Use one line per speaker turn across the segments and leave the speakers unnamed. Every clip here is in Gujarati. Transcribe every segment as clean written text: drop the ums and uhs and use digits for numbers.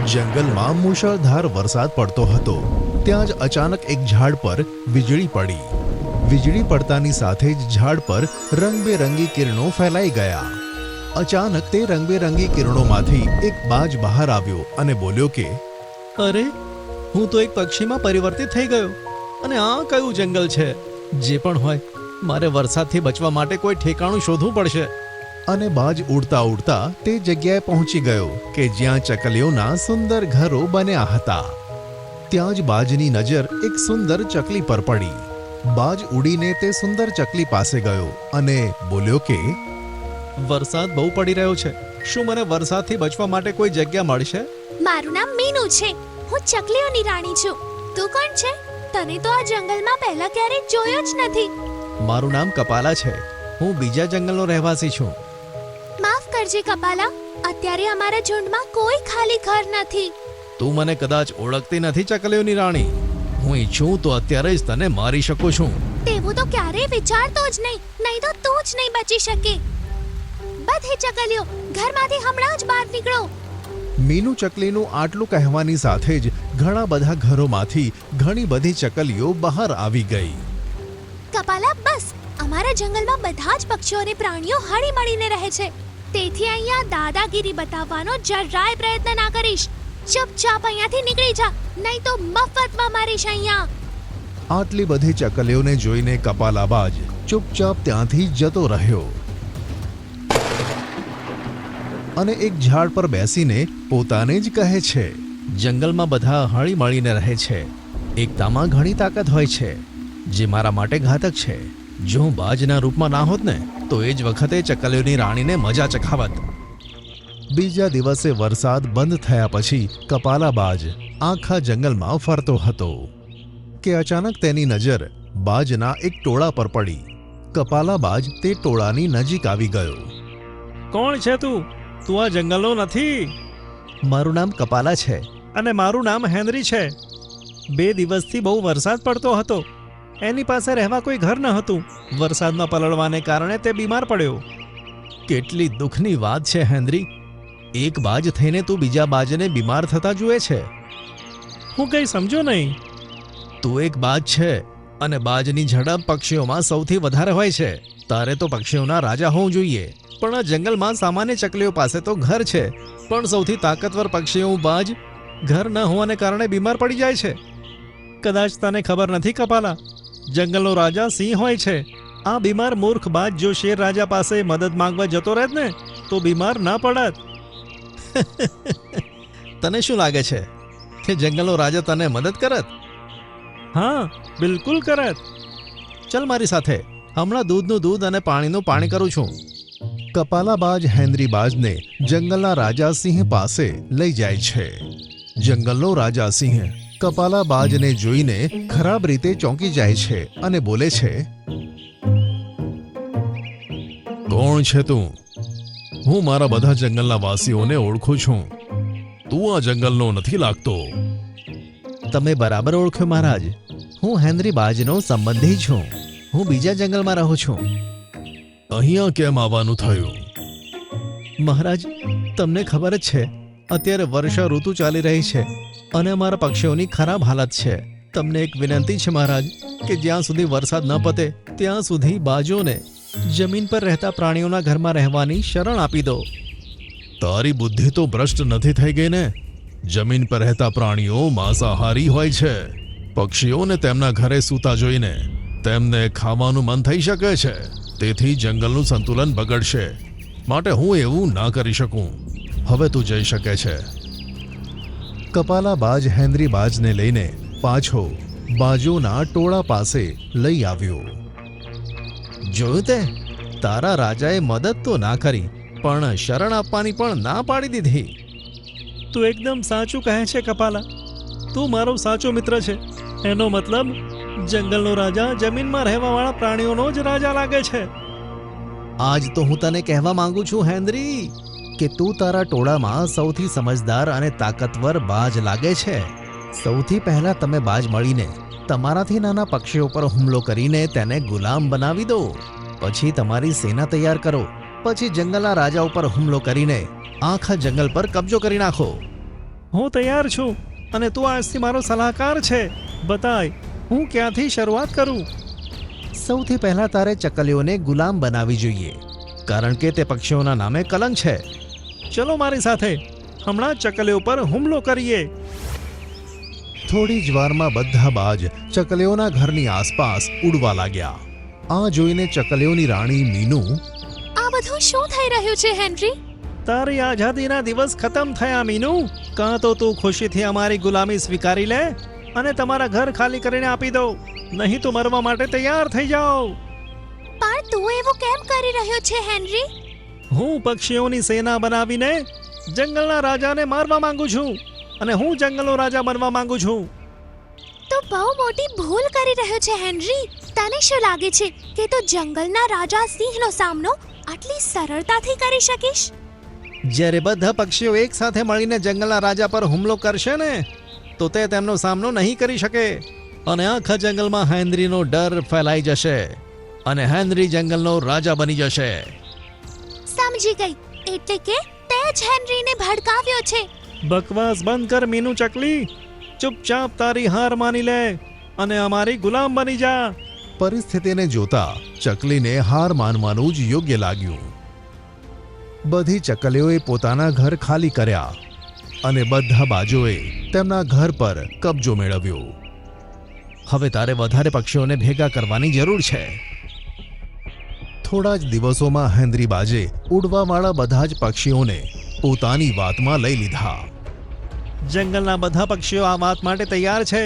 જંગલમાં મુશળધાર વરસાદ પડતો હતો. ત્યાં જ અચાનક એક ઝાડ પર વીજળી પડી. વીજળી પડતાની સાથે જ ઝાડ પર રંગબેરંગી કિરણો ફેલાઈ ગયા. અચાનક તે રંગબેરંગી કિરણોમાંથી એક બાજ બહાર આવ્યો અને બોલ્યો કે,
અરે, હું તો એક પક્ષીમાં પરિવર્તિત થઈ ગયો. અને આ કયું જંગલ છે? જે પણ હોય, મારે વરસાદથી બચવા માટે કોઈ ઠેકાણું શોધવું પડશે.
અને બાજ ઉડતા ઉડતા તે જગ્યાએ પહોંચી ગયો કે જ્યાં ચકલીઓના સુંદર ઘરો બન્યા હતા. ત્યાં જ બાજની નજર એક સુંદર ચકલી પર પડી. બાજ ઉડીને તે સુંદર ચકલી પાસે ગયો અને બોલ્યો કે,
વરસાદ બહુ પડી રહ્યો છે. શું મને વરસાદથી બચવા માટે કોઈ જગ્યા મળશે?
મારું નામ મીનુ છે. હું ચકલીઓની રાણી છું. તું કોણ છે? તને તો આ જંગલમાં પહેલા ક્યારેય જોયો જ નથી.
મારું નામ કપાલા છે. હું બીજા જંગલનો રહેવાસી છું.
માફ કરજે કપાલા, અત્યારે અમારા ઝુંડમાં કોઈ ખાલી ઘર નથી.
તું મને કદાચ ઓળખતી નથી ચકલીઓની રાણી. હું ઈચ્છું તો અત્યારે જ તને મારી શકું છું.
તેવું તો ક્યારેય વિચારતો જ નહીં તો તું જ નહીં બચી શકે. બધી ચકલીઓ ઘરમાંથી હમણાં જ બહાર નીકળો.
મીનુ ચકલીનું આટલું કહેવાની સાથે જ ઘણા બધા ઘરોમાંથી ઘણી બધી ચકલીઓ બહાર આવી ગઈ.
કપાલા, બસ. અમારા જંગલમાં બધા જ પક્ષીઓ અને પ્રાણીઓ હળી મળીને રહે છે. તેથી અહીંયા દાદાગીરી બતાવવાનો જરાય પ્રયત્ન ના કરીશ. ચૂપચાપ અહીંયાથી નીકળી જા, નહીં તો મફતમાં મારીશ અહીંયા.
આટલી બધી ચકલીઓને જોઈને કપાલાબાજ ચૂપચાપ ત્યાંથી જતો રહ્યો અને એક ઝાડ પર બેસીને પોતાને જ કહે છે,
જંગલમાં બધા હળી મળીને રહે છે. એકતામાં ઘણી તાકાત હોય છે, જે મારા માટે ઘાતક છે. જો હું બાજના રૂપમાં ના હોત ને તો એ જ વખતે ચકલીઓની રાણીને મજા ચખાવત.
બીજા દિવસે વરસાદ બંધ થયા પછી કપાલાબાજ આખા જંગલમાં ફરતો હતો કે અચાનક તેની નજર બાજના એક ટોળા પર પડી. કપાલાબાજ તે ટોળાની નજીક આવી ગયો.
કોણ છે તું? તું આ જંગલનો નથી. મારું નામ કપાલા છે અને મારું નામ હેનરી છે. 2 દિવસથી બહુ વરસાદ પડતો હતો. એની પાસે રહેવા કોઈ ઘર ન હતું. વરસાદમાં પલળવાને કારણે તે બીમાર પડ્યો. કેટલી દુઃખની વાત છે હેનરી. એક બાજ થઈને તું બીજા બાજને બીમાર થતા જુએ છે. હું કંઈ સમજો નહીં. તું એક બાજ છે અને બાજની ઝડપ પક્ષીઓમાં સૌથી વધારે હોય છે. તારે તો પક્ષીઓના રાજા હોવું જોઈએ. પણ આ જંગલમાં સામાન્ય ચકલીઓ પાસે તો ઘર છે, પણ સૌથી તાકાતવર પક્ષીઓ બાજ ઘર ન હોવાને કારણે બીમાર પડી જાય છે. કદાચ તને ખબર નથી કપાલા, જંગલનો રાજા સિંહ હોય છે. આ બીમાર મૂર્ખ બાજ જો શેર રાજા પાસે મદદ માંગવા જતો રહેત ને તો બીમાર ના પડત. તને શું લાગે છે કે જંગલનો રાજા તને મદદ કરત? હા, બિલકુલ કરત. ચલ મારી સાથે. હમણાં દૂધનું દૂધ અને પાણીનું પાણી કરું છું.
કપાલાબાજ હેનરીબાજને જંગલના રાજા સિંહ પાસે લઈ જાય છે. જંગલનો રાજા સિંહ કપાલાબાજને જોઈને ખરાબ રીતે ચોંકી જાય છે અને બોલે છે, કોણ છે તું? હું મારા બધા જંગલના વાસીઓને ઓળખું છું. તું આ જંગલનો નથી લાગતો.
તમે બરાબર ઓળખ્યો મહારાજ. હું હેનરી બાજનો સંબંધી છું. હું બીજા જંગલમાં રહું છું.
અહીંયા કેમ આવવાનું થયું?
મહારાજ, તમને ખબર જ છે, અત્યારે વર્ષા ઋતુ ચાલી રહી છે અને અમારા પક્ષીઓની ખરાબ હાલત છે. તમને એક વિનંતી છે મહારાજ કે જ્યાં સુધી વરસાદ ન પતે ત્યાં સુધી બાજોને જમીન પર રહેતા પ્રાણીઓના ઘરમાં રહેવાની શરણ આપી દો.
તારી બુદ્ધિ તો ભ્રષ્ટ નથી થઈ ગઈ ને? જમીન પર રહેતા પ્રાણીઓ માંસાહારી હોય છે. પક્ષીઓને તેમના ઘરે સૂતા જોઈને તેમને ખાવાનું મન થઈ શકે છે. તેથી જંગલનું સંતુલન બગડશે. માટે હું એવું ના કરી શકું. હવે તું જઈ શકે છે. કપાલાબાજ હેનરીબાજને લઈને પાછો બાજોના ટોળા પાસે લઈ આવ્યો.
જોયું તે? તારા રાજાએ મદદ તો ના કરી, પણ શરણ આપવાની પણ ના પાડી દીધી. તું એકદમ સાચું કહે છે કપાલા. તું મારો સાચો મિત્ર છે. એનો મતલબ જંગલનો રાજા જમીનમાં રહેવાવાળા પ્રાણીઓનો જ રાજા લાગે છે. આજ તો હું તને કહેવા માંગુ છું હેનરી કે તું તારા ટોળામાં સૌથી સમજદાર અને તાકાતવર બાજ લાગે છે. સૌથી પહેલા તમે બાજ મળીને તમારાથી નાના પક્ષીઓ પર હુમલો કરીને તેને ગુલામ બનાવી દો. પછી તમારી સેના તૈયાર કરો. પછી જંગલના રાજા ઉપર હુમલો કરીને આખા જંગલ પર કબજો કરી નાખો. હું તૈયાર છું અને તું આજથી મારો સલાહકાર છે. બતાય હું ક્યાંથી શરૂઆત કરું? સૌથી પહેલા તારે ચકલીઓને ગુલામ બનાવવી જોઈએ, કારણ કે તે પક્ષીઓના નામે કલંક છે. ચલો મારી સાથે, હમણાં ચકલીઓ પર હુમલો કરીએ.
થોડી જ વારમાં બધા બાજ ચકલીઓના ઘરની આસપાસ ઉડવા લાગ્યા. આ જોઈને ચકલીઓની રાણી મીનુ
આ બધું શું થઈ રહ્યું છે હેનરી?
તારી આઝાદીના દિવસ ખતમ થયા મીનુ. કાં તો તું ખુશીથી અમારી ગુલામી સ્વીકારી લે અને તમારા ઘર ખાલી કરીને આપી દો, નહીં તો મરવા માટે તૈયાર થઈ જાઓ.
પણ તું એવું કેમ કરી રહ્યો છે હેનરી?
હું પક્ષીઓની સેના બનાવીને જંગલના રાજાને મારવા માંગુ છું અને હું જંગલનો રાજા બનવા માંગુ છું.
તો બહુ મોટી ભૂલ કરી રહ્યો છે હેનરી. તને શું લાગે છે કે તું જંગલના રાજા સિંહનો સામનો આટલી સરળતાથી કરી શકીશ?
જ્યારે બધા પક્ષીઓ એક સાથે મળીને જંગલના રાજા પર હુમલો કરશે ને, તો તે તેમનો સામનો નહીં કરી શકે અને આખા જંગલમાં હેનરીનો ડર ફેલાઈ જશે અને હેનરી જંગલનો રાજા બની જશે.
સમજી ગઈ. એટલે કે તે જ હેનરીને ભડકાવ્યો છે.
બકવાસ બંધ કર મીનુ ચકલી. ચૂપચાપ તારી હાર માની લે અને અમારી ગુલામ બની જા.
પરિસ્થિતિને જોતા ચકલીને હાર માનવાનું જ યોગ્ય લાગ્યું. બધી ચકલીઓએ પોતાના ઘર ખાલી કર્યા અને બધા બાજોએ તેમના ઘર પર કબજો મેળવ્યો.
હવે તારે વધારે પક્ષીઓને ભેગા કરવાની જરૂર છે.
થોડા જ દિવસોમાં હેનરી બાજે ઉડવાવાળા બધા જ પક્ષીઓને પોતાની વાતમાં લઈ લીધા.
જંગલના બધા પક્ષીઓ આ વાત માટે તૈયાર છે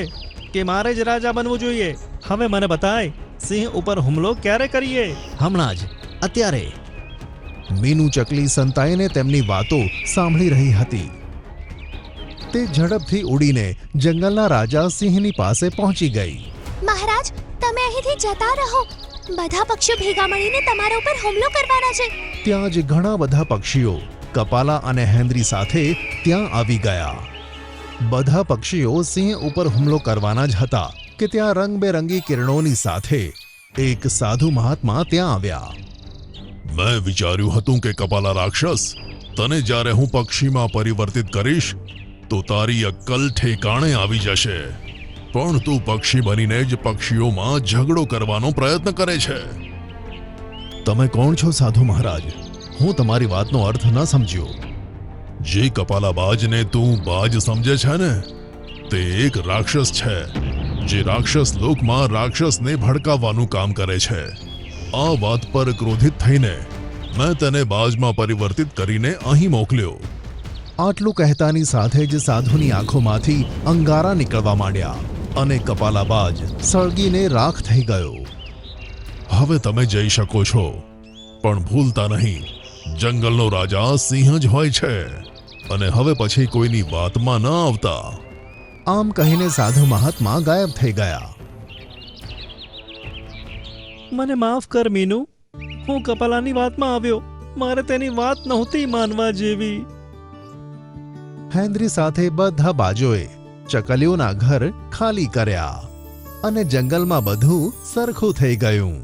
કે મારે જ રાજા બનવું જોઈએ. હવે મને બતાય, સિંહ ઉપર હુમલો ક્યારે કરીએ? હમણાં જ, અત્યારે.
મીનુ ચકલી સંતાઈને તેમની વાતો સાંભળી રહી હતી. તે ઝડપથી ઉડીને જંગલના રાજા સિંહની પાસે પહોંચી ગઈ.
મહારાજ, તમે અહીંથી જતા રહો. બધા પક્ષીઓ ભેગા મળીને તમારા ઉપર હુમલો કરવાના છે.
ત્યાં જ ઘણા બધા પક્ષીઓ કપાલા અને હેનરી સાથે ત્યાં આવી ગયા. બધા પક્ષીઓ સિંહ ઉપર હુમલો કરવાના જ હતા કે ત્યાં રંગબેરંગી કિરણોની સાથે એક સાધુ મહાત્મા ત્યાં આવ્યા. મેં વિચાર્યું હતું કે કપાલા રાક્ષસ, તને જ્યારે હું પક્ષીમાં પરિવર્તિત કરીશ તો તારી અક્કલ ઠેકાણે આવી જશે, પણ તું પક્ષી બનીને જ પક્ષીઓમાં ઝઘડો કરવાનો પ્રયત્ન કરે છે. તમે કોણ છો સાધુ મહારાજ? હું તમારી વાતનો અર્થ ન સમજ્યો. જે કપાલા બાજને તું બાજ સમજે છે ને, તે એક રાક્ષસ છે જે રાક્ષસ લોકમાં રાક્ષસને ભડકાવવાનું કામ કરે છે. આ વાત પર ક્રોધિત થઈને મેં તેને બાજમાં પરિવર્તિત કરીને અહીં મોકલ્યો. આટલું કહેતાની સાથે જ સાધુની આંખોમાંથી અંગારા નીકળવા માંડ્યા અને કપાલા બાજ સળગીને રાખ થઈ ગયો. હવે તમે જઈ શકો છો, પણ ભૂલતા નહીં, જંગલનો રાજા સિંહ જ હોય છે અને હવે પછી કોઈની વાતમાં ન આવતા. આમ કહીને સાધુ મહાત્મા ગાયબ થઈ ગયા.
મને માફ કર મીનુ, હું કપાલાની વાતમાં આવ્યો. મારે તેની વાત નહોતી માનવા જેવી.
હેનરી સાથે બધા બાજોએ ચકલીઓના ઘર ખાલી કર્યા અને જંગલમાં બધું સરખું થઈ ગયું.